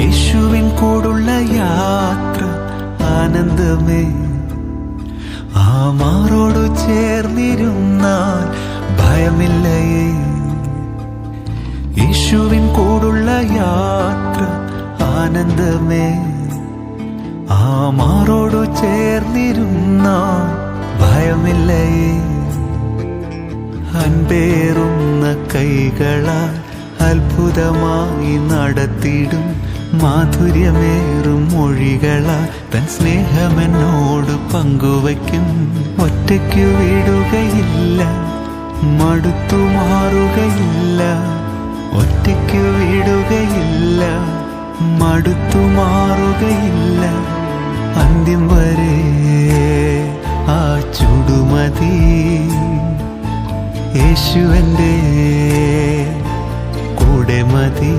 യേശുവിൻ കൂടുള്ള യാത്ര ആനന്ദമേ. ആ മാറോടു ചേർന്നിരുന്നാൽ ഭയമില്ലയേ. യേശുവിൻ കൂടുള്ള യാത്ര ആനന്ദമേ. ആ മാറോടു ചേർന്നിരുന്നാൽ ഭയമില്ലയേ. അൻപേറുന്ന കൈകളാൽ അത്ഭുതമായി നടത്തിടും മാധുര്യമേറും മൊഴികളാൽ തൻ സ്നേഹമെന്നോട് പങ്കുവയ്ക്കും. ഒറ്റയ്ക്കു വിടുകയില്ല, മടുത്തു മാറുകയില്ല. ഒറ്റയ്ക്കു വിടുകയില്ല, മടുത്തു മാറുകയില്ല. അന്ത്യം വരെ ആ ചുടുമതി. യേശു എൻ്റെ കൂടെ മതി.